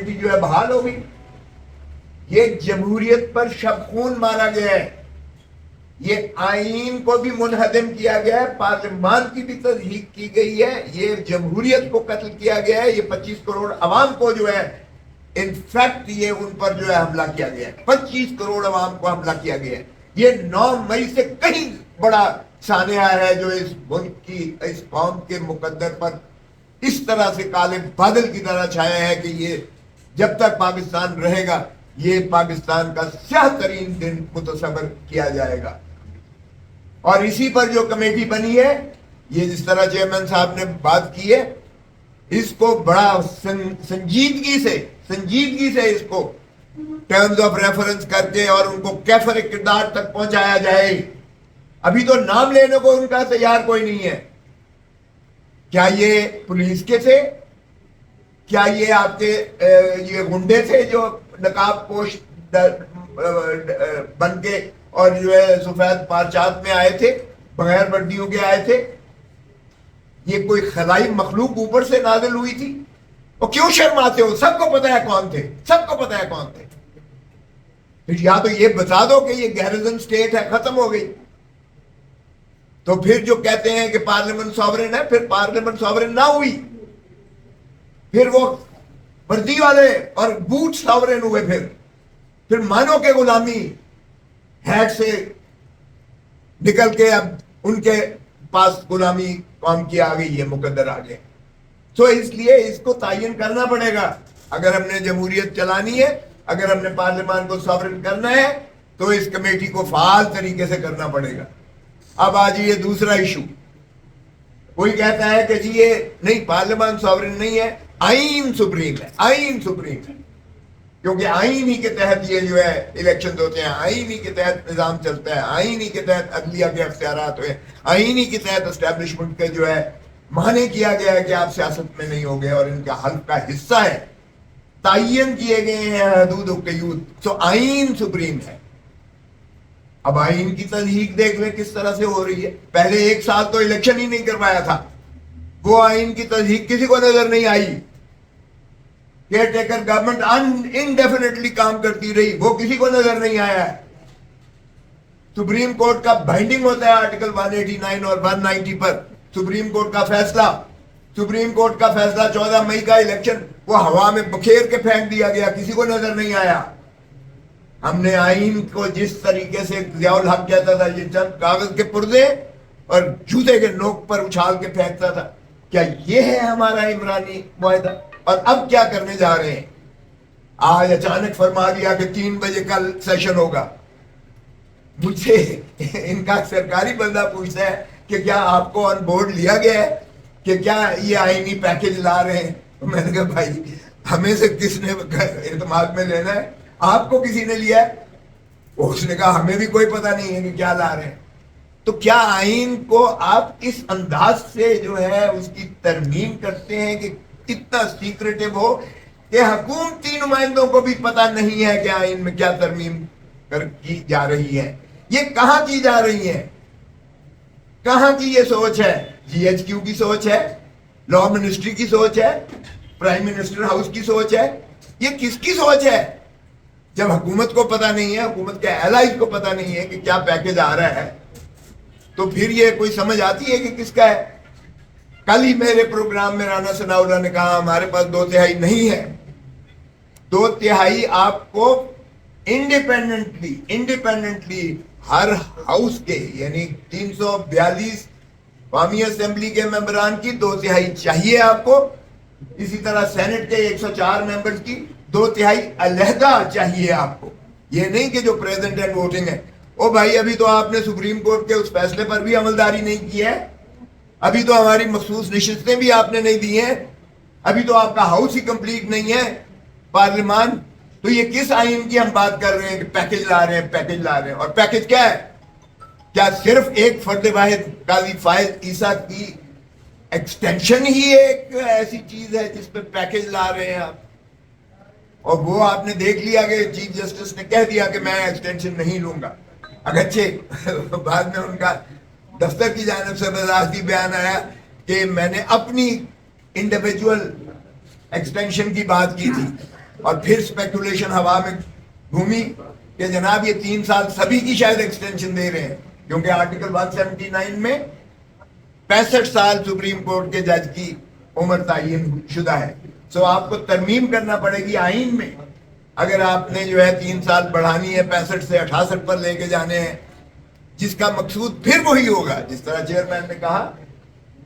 Committee جو ہے بحال ہو گئی. یہ جمہوریت پر شب خون مارا گیا ہے, یہ آئین کو بھی منہدم کیا گیا ہے, پارلیمان کی بھی تضحیق کی گئی ہے, یہ جمہوریت کو قتل کیا گیا ہے, یہ 25 کروڑ عوام کو جو ہے انفیکٹ یہ ان پر جو ہے حملہ کیا گیا ہے, 25 کروڑ عوام کو حملہ کیا گیا ہے. یہ 9 مئی سے کہیں بڑا سانحہ ہے جو اس ملک کی, اس قوم کے مقدر پر اس طرح سے کالے بادل کی طرح چھایا ہے کہ یہ جب تک پاکستان رہے گا یہ پاکستان کا سیاہ ترین دن متصور کیا جائے گا. اور اسی پر جو کمیٹی بنی ہے, یہ جس طرح چیئرمین صاحب نے بات کی ہے, اس کو بڑا سنجیدگی سے اس کو ٹرمز آف ریفرنس کر کے اور ان کو کیفر کردار تک پہنچایا جائے. ابھی تو نام لینے کو ان کا تیار کوئی نہیں ہے. کیا یہ پولیس کے تھے, کیا یہ آپ کے یہ گنڈے تھے جو نقاب پوش بن کے اور جو ہے سفید پارچات میں آئے تھے, بغیر وردیوں کے آئے تھے؟ یہ کوئی خلائی مخلوق اوپر سے نازل ہوئی تھی؟ اور کیوں شرماتے ہو؟ سب کو پتا ہے کون تھے, سب کو پتا ہے کون تھے. پھر یا تو یہ بتا دو کہ یہ گیرزن سٹیٹ ہے, ختم ہو گئی. تو پھر جو کہتے ہیں کہ پارلیمنٹ ساورن ہے, پھر پارلیمنٹ ساورن نہ ہوئی, پھر وہ وردی والے اور بوٹ ساورن ہوئے. پھر مانو کے غلامی ہیڈ سے نکل کے اب ان کے پاس غلامی قوم کی آ گئی ہے, مقدر آ گئے. تو اس لیے اس کو تعین کرنا پڑے گا. اگر ہم نے جمہوریت چلانی ہے, اگر ہم نے پارلیمان کو ساورن کرنا ہے, تو اس کمیٹی کو فعال طریقے سے کرنا پڑے گا. اب آج یہ دوسرا ایشو, کوئی کہتا ہے کہ جی یہ نہیں, پارلیمان ساورن نہیں ہے, آئین سپریم ہے. آئین سپریم ہے کیونکہ آئین ہی کے تحت یہ جو ہے الیکشن ہوتے ہیں, آئین ہی کے تحت نظام چلتا ہے, آئین ہی کے تحت عدلیہ کے اختیارات ہوئے, آئین ہی کے تحت اسٹیبلشمنٹ کے جو ہے معنی کیا گیا ہے کہ آپ سیاست میں نہیں ہو گئے اور ان کا حلف کا حصہ ہے, تعین کیے گئے ہیں حدود و قیود. تو آئین سپریم ہے. اب آئین کی تضحیق دیکھ لیں کس طرح سے ہو رہی ہے. پہلے 1 سال تو الیکشن ہی نہیں کروایا تھا, وہ آئین کی تضحیق کسی کو نظر نہیں آئی. کیئر ٹیکر گورنمنٹ انڈیفینیٹلی کام کرتی رہی, وہ کسی کو نظر نہیں آیا ہے. سپریم کورٹ کا بائنڈنگ ہوتا ہے آرٹیکل 189 اور 190 پر, سپریم کورٹ کا فیصلہ. سپریم کورٹ کا فیصلہ 14 مئی کا الیکشن وہ ہوا میں بکھیر کے پھینک دیا گیا, کسی کو نظر نہیں آیا. ہم نے آئین کو جس طریقے سے ضیاء الحق کہتا تھا یہ چند کاغذ کے پردے اور جوتے کے نوک پر اچھال کے پھینکتا تھا, کیا یہ ہے ہمارا عمرانی معاہدہ؟ اور اب کیا کرنے جا رہے ہیں؟ آج اچانک فرما دیا کہ 3 بجے کل سیشن ہوگا. مجھ سے ان کا سرکاری بندہ پوچھتا ہے کہ کیا آپ کو آن بورڈ لیا گیا ہے کہ کیا یہ آئینی پیکج لا رہے ہیں؟ میں نے کہا بھائی ہمیں سے کس نے اعتماد میں لینا ہے, آپ کو کسی نے لیا ہے؟ اس نے کہا ہمیں بھی کوئی پتہ نہیں ہے کہ کیا لا رہے ہیں. تو کیا آئین کو آپ اس انداز سے جو ہے اس کی ترمیم کرتے ہیں کہ اتنا سیکریٹو ہو کہ حکومتی نمائندوں کو بھی پتہ نہیں ہے کہ آئین میں کیا ترمیم کی جا رہی ہے؟ یہ کہاں کی جا رہی ہے؟ کہاں کی یہ سوچ ہے؟ جی ایچ کیو کی سوچ ہے, لا منسٹری کی سوچ ہے, پرائم منسٹر ہاؤس کی سوچ ہے, یہ کس کی سوچ ہے؟ جب حکومت کو پتہ نہیں ہے, حکومت کے الائز کو پتہ نہیں ہے کہ کیا پیکج آ رہا ہے, تو پھر یہ کوئی سمجھ آتی ہے کہ کس کا ہے؟ کل ہی میرے پروگرام میں رانا ثناء اللہ نے کہا ہمارے پاس 2/3 نہیں ہے. 2/3 آپ کو انڈیپینڈنٹلی ہر ہاؤس کے یعنی 342 قومی اسمبلی کے ممبران کی 2/3 چاہیے آپ کو. اسی طرح سینٹ کے 104 ممبرز کی 2/3 علیحدہ چاہیے آپ کو. یہ نہیں کہ جو پریزنٹ اینڈ ووٹنگ ہے. او بھائی ابھی تو آپ نے سپریم کورٹ کے اس فیصلے پر بھی عملداری نہیں کی ہے, ابھی تو ہماری مخصوص نشستیں بھی آپ نے نہیں دی ہیں, ابھی تو آپ کا ہاؤس ہی کمپلیٹ نہیں ہے پارلیمان. تو یہ کس آئین کی ہم بات کر رہے ہیں کہ پیکج لا رہے ہیں, پیکج لا رہے ہیں؟ اور پیکج کیا ہے؟ کیا صرف ایک فرد واحد قاضی فائز عیسیٰ کی ایکسٹینشن ہی ایک ایسی چیز ہے جس پہ پیکج لا رہے ہیں آپ؟ اور وہ آپ نے دیکھ لیا کہ چیف جسٹس نے کہہ دیا کہ میں ایکسٹینشن نہیں لوں گا. اگرچہ بعد میں ان کا دفتر کی جانب سے وضاحتی بیان آیا کہ میں نے اپنی انڈیویجول ایکسٹینشن کی بات کی تھی, اور پھر اسپیکولیشن ہوا میں گھومی کہ جناب یہ 3 سال سبھی کی شاید ایکسٹینشن دے رہے ہیں، کیونکہ آرٹیکل 179 میں 65 سال سپریم کورٹ کے جج کی عمر تعین شدہ ہے. سو آپ کو ترمیم کرنا پڑے گی آئین میں اگر آپ نے جو ہے 3 سال بڑھانی ہے، 65 سے 68 پر لے کے جانے ہیں، جس کا مقصود پھر وہی ہوگا جس طرح چیئرمین نے کہا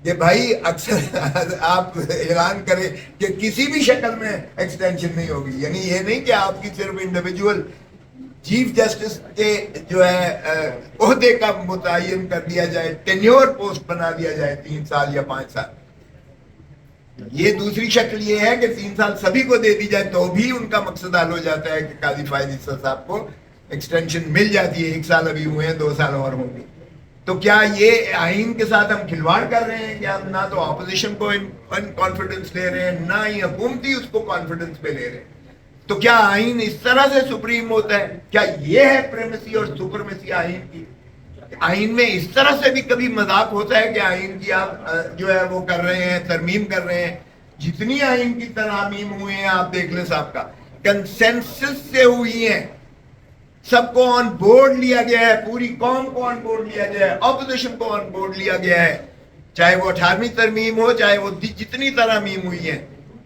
کہ بھائی اکثر آپ اعلان کریں کہ کسی بھی شکل میں ایکسٹینشن نہیں ہوگی، یعنی یہ نہیں کہ آپ کی صرف انڈیویجول چیف جسٹس کے جو ہے عہدے کا متعین کر دیا جائے، ٹینیور پوسٹ بنا دیا جائے 3 سال یا 5 سال. یہ دوسری شکل یہ ہے کہ 3 سال سبھی کو دے دی جائے تو بھی ان کا مقصد حل ہو جاتا ہے کہ قاضی فائز عیسیٰ صاحب کو ایکسٹینشن مل جاتی ہے. 1 سال ابھی ہوئے ہیں، 2 سال اور ہوں گے. تو کیا یہ آئین کے ساتھ ہم کھلواڑ کر رہے ہیں کہ ہم نہ تو اپوزیشن کو کانفیڈنس لے رہے ہیں، نہ ہی حکومتی اس کو کانفیڈنس پہ لے رہے ہیں؟ تو کیا آئین اس طرح سے سپریم ہوتا ہے؟ کیا یہ ہے پریمیسی اور سپرمیسی آئین کی؟ آئین میں اس طرح سے بھی کبھی مذاق ہوتا ہے کہ آئین کی آپ جو ہے وہ کر رہے ہیں، ترمیم کر رہے ہیں. جتنی آئین کی ترامیم ہوئی ہیں آپ دیکھ لیں، صاحب کا کنسنسس سے ہوئی ہیں، سب کو آن بورڈ لیا گیا ہے، پوری قوم کو آن بورڈ لیا گیا ہے، اپوزیشن کو آن بورڈ لیا گیا ہے، چاہے وہ 18ویں ترمیم ہو، چاہے وہ جتنی ترامیم ہوئی ہیں.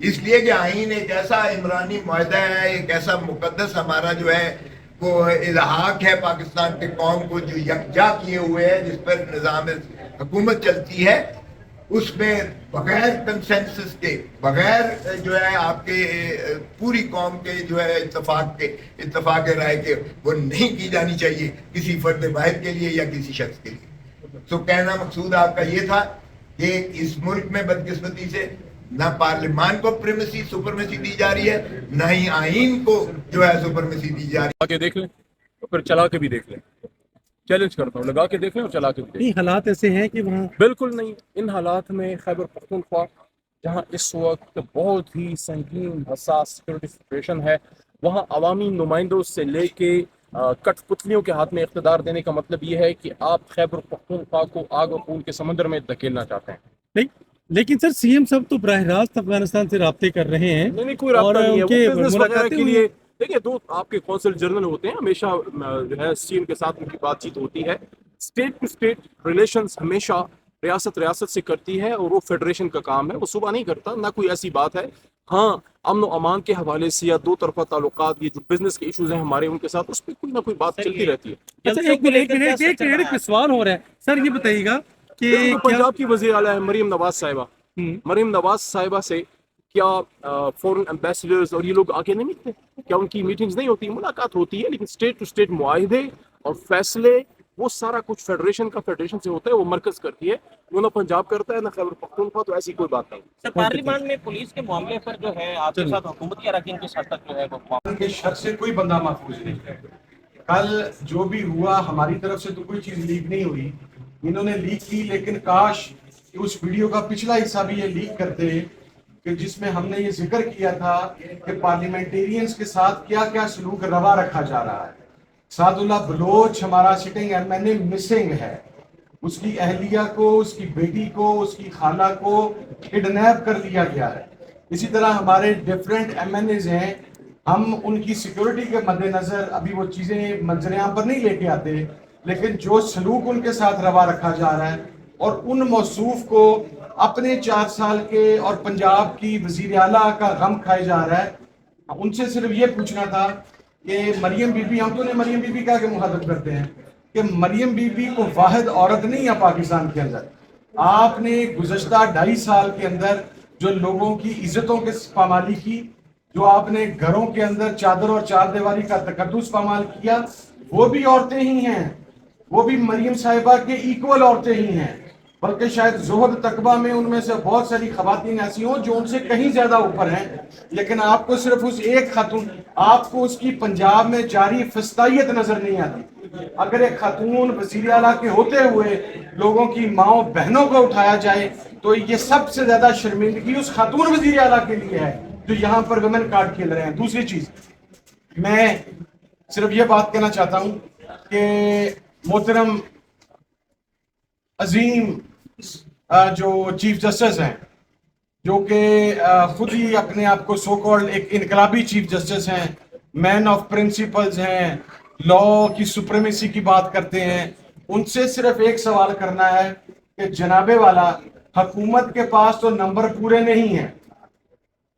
اس لیے کہ آئین ایک ایسا عمرانی معاہدہ ہے، ایک ایسا مقدس ہمارا جو ہے وہ الحاق ہے پاکستان کے قوم کو جو یکجا کیے ہوئے ہے، جس پر نظام حکومت چلتی ہے. اس میں بغیر کنسنسس کے، بغیر جو ہے آپ کے پوری قوم کے جو ہے اتفاق رائے کے وہ نہیں کی جانی چاہیے کسی فرد واحد کے لیے یا کسی شخص کے لیے. تو کہنا مقصود آپ کا یہ تھا کہ اس ملک میں بدقسمتی سے نہ پارلیمان کو پریمیسی سپرمیسی دی جا رہی ہے، نہ ہی آئین کو جو ہے سپرمیسی دی جا رہی ہے. آگے دیکھ لیں تو پھر چلا کے بھی دیکھ لیں. چیلنج کرتا ہوں، لگا کے دیکھ لیں اور چلا کے بھی دیکھ لیں. حالات ایسے ہیں کہ وہاں بالکل نہیں. ان حالات میں خیبر پختونخوا جہاں اس وقت بہت ہی سنگین حساس سیکورٹی سچویشن ہے، وہاں عوامی نمائندوں سے لے کے کٹ پتلیوں کے ہاتھ میں اقتدار دینے کا مطلب یہ ہے کہ آپ خیبر پختونخوا کو آگ و خون کے سمندر میں دھکیلنا چاہتے ہیں. نہیں، لیکن سر سی ایم صاحب تو براہ راست افغانستان سے رابطے کر رہے ہیں. نہیں کوئی رابطہ نہیں ہے. وہ بزنس وغیرہ کے لیے دیکھیے، دو آپ کے کونسل جنرل ہوتے ہیں، ہمیشہ جو ہے سی ایم کے ساتھ ان کی بات چیت ہوتی ہے. اسٹیٹ ٹو اسٹیٹ ریلیشنز ہمیشہ ریاست سے کرتی ہے، اور وہ فیڈریشن کا کام ہے، وہ صوبہ نہیں کرتا. نہ کوئی ایسی بات ہے. ہاں، امن و امان کے حوالے سے یا 2 طرفہ تعلقات، یہ جو بزنس کے ایشوز ہیں ہمارے ان کے ساتھ، اس پہ کوئی نہ کوئی بات چلتی رہتی ہے. اچھا، ایک سوال ہو رہا ہے سر، یہ بتائیے گا کہ پنجاب کی وزیر اعلیٰ مریم نواز صاحبہ سے کیا فورن ایمبیسڈرز اور یہ لوگ آگے نہیں ملتے؟ کیا ان کی میٹنگز نہیں ہوتی؟ ملاقات ہوتی ہے، لیکن اسٹیٹ ٹو اسٹیٹ معاہدے اور فیصلے وہ سارا کچھ فیڈریشن سے ہوتا ہے، وہ مرکز کرتی ہے، وہ نہ پنجاب کرتا ہے نہ خیبر پختونخوا. تو ایسی کوئی بات نہیں. سر، پارلیمان میں پولیس کے معاملے پر جو ہے آپ کے ساتھ حکومت کے اراکین کے ساتھ تک جو ہے وہ کے شر سے کوئی بندہ محفوظ نہیں ہے. کل جو بھی ہوا ہماری طرف سے تو کوئی چیز لیک نہیں ہوئی، انہوں نے لیک کی، لیکن کاش اس ویڈیو کا پچھلا حصہ بھی یہ لیک کرتے کہ جس میں ہم نے یہ ذکر کیا تھا کہ پارلیمنٹیرینز کے ساتھ کیا کیا سلوک روا رکھا جا رہا ہے. سعد اللہ بلوچ ہمارا sitting M N A missing ہے. اس کی اہلیہ کو، اس کی بیٹی کو، اس کی خالہ کو کڈنیپ کر لیا گیا ہے. اسی طرح ہمارے ڈیفرنٹ ایم این ایز ہیں، ہم ان کی سیکورٹی کے مد نظر ابھی وہ چیزیں منظر عام پر نہیں لے کے آتے، لیکن جو سلوک ان کے ساتھ روا رکھا جا رہا ہے اور ان موصوف کو اپنے 4 سال کے اور پنجاب کی وزیر اعلیٰ کا غم کھائے جا رہا ہے. ان سے صرف یہ پوچھنا تھا کہ مریم بی بی، ہم تو نے مریم بی بی کہا کہ مخاطب کرتے ہیں کہ مریم بی بی کو واحد عورت نہیں ہے پاکستان کے اندر. آپ نے گزشتہ 2.5 سال کے اندر جو لوگوں کی عزتوں کے پامالی کی، جو آپ نے گھروں کے اندر چادر اور چار دیواری کا تقدس پامال کیا، وہ بھی عورتیں ہی ہیں، وہ بھی مریم صاحبہ کے ایکول عورتیں ہی ہیں. بلکہ شاید زہد تقویٰ میں ان میں سے بہت ساری خواتین ایسی ہوں جو ان سے کہیں زیادہ اوپر ہیں، لیکن آپ کو صرف اس ایک خاتون، آپ کو اس کی پنجاب میں جاری فسطائیت نظر نہیں آتی. اگر ایک خاتون وزیر اعلیٰ کے ہوتے ہوئے لوگوں کی ماؤں بہنوں کو اٹھایا جائے تو یہ سب سے زیادہ شرمندگی اس خاتون وزیر اعلیٰ کے لیے ہے جو یہاں پر ویمن کارڈ کھیل رہے ہیں. دوسری چیز، میں صرف یہ بات کہنا چاہتا ہوں کہ محترم عظیم جو چیف جسٹس ہیں، جو کہ خود ہی اپنے آپ کو سو کالڈ ایک انقلابی چیف جسٹس ہیں, مین آف پرنسپلز ہیں, لا کی سپریمیسی کی بات کرتے ہیں, ان سے صرف ایک سوال کرنا ہے کہ جناب والا, حکومت کے پاس تو نمبر پورے نہیں ہیں.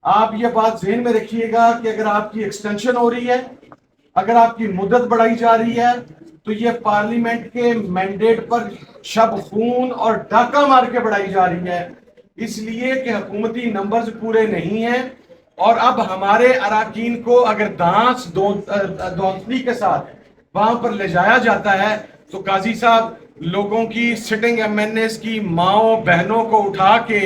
آپ یہ بات ذہن میں رکھیے گا کہ اگر آپ کی ایکسٹینشن ہو رہی ہے, اگر آپ کی مدت بڑھائی جا رہی ہے, تو یہ پارلیمنٹ کے مینڈیٹ پر شب خون اور ڈاکہ مار کے بڑھائی جا رہی ہے, اس لیے کہ حکومتی نمبرز پورے نہیں ہیں. اور اب ہمارے اراکین کو اگر دھانسلی کے ساتھ وہاں پر لے جایا جاتا ہے, تو قاضی صاحب لوگوں کی سٹنگ ایم این ایز کی ماؤں بہنوں کو اٹھا کے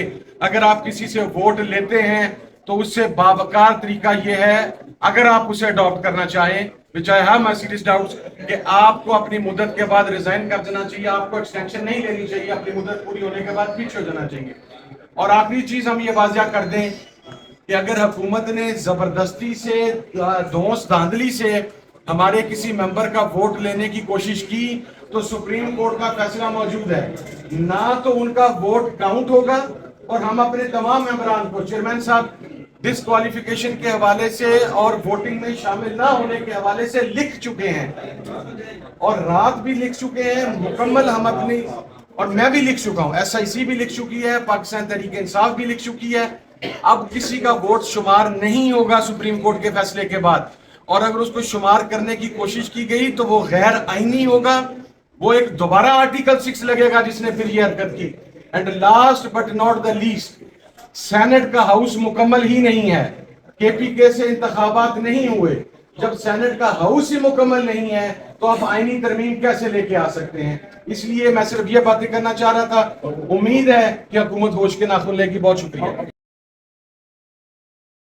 اگر آپ کسی سے ووٹ لیتے ہیں تو اس سے باوقار طریقہ یہ ہے, اگر آپ اسے اڈاپٹ کرنا چاہیں, which I have my serious doubts, کہ آپ کو اپنی مدت کے بعد ریزائن کر دینا چاہیے, آپ کو ایکسٹینشن نہیں لینی چاہیے, اپنی مدت پوری ہونے کے بعد پیچھے ہو جانا چاہیے. اور آخری چیز ہم یہ واضح کر دیں کہ اگر حکومت نے زبردستی سے دھونس دھاندلی سے ہمارے کسی ممبر کا ووٹ لینے کی کوشش کی تو سپریم کورٹ کا فیصلہ موجود ہے, نہ تو ان کا ووٹ کاؤنٹ ہوگا, اور ہم اپنے تمام ممبران کو, چیئرمین صاحب, ڈسکوالیفیکیشن کے حوالے سے اور ووٹنگ میں شامل نہ ہونے کے حوالے سے لکھ چکے ہیں, اور رات بھی لکھ چکے ہیں مکمل. ہم اپنی, اور میں بھی لکھ چکا ہوں, ایس آئی سی بھی لکھ چکی ہے, پاکستان تحریک انصاف بھی لکھ چکی ہے. اب کسی کا ووٹ شمار نہیں ہوگا سپریم کورٹ کے فیصلے کے بعد, اور اگر اس کو شمار کرنے کی کوشش کی گئی تو وہ غیر آئینی ہوگا, وہ ایک دوبارہ آرٹیکل 6 لگے گا جس نے پھر یہ حرکت کی. And last but not the least, senate کا ہاؤس مکمل ہی نہیں ہے, کے پی کے سے انتخابات نہیں ہوئے. جب سینٹ کا ہاؤس ہی مکمل نہیں ہے تو آپ آئینی ترمیم کیسے لے کے آ سکتے ہیں؟ اس لیے میں صرف یہ باتیں کرنا چاہ رہا تھا. امید ہے کہ حکومت ہوش کے ناخن لے گی. بہت شکریہ.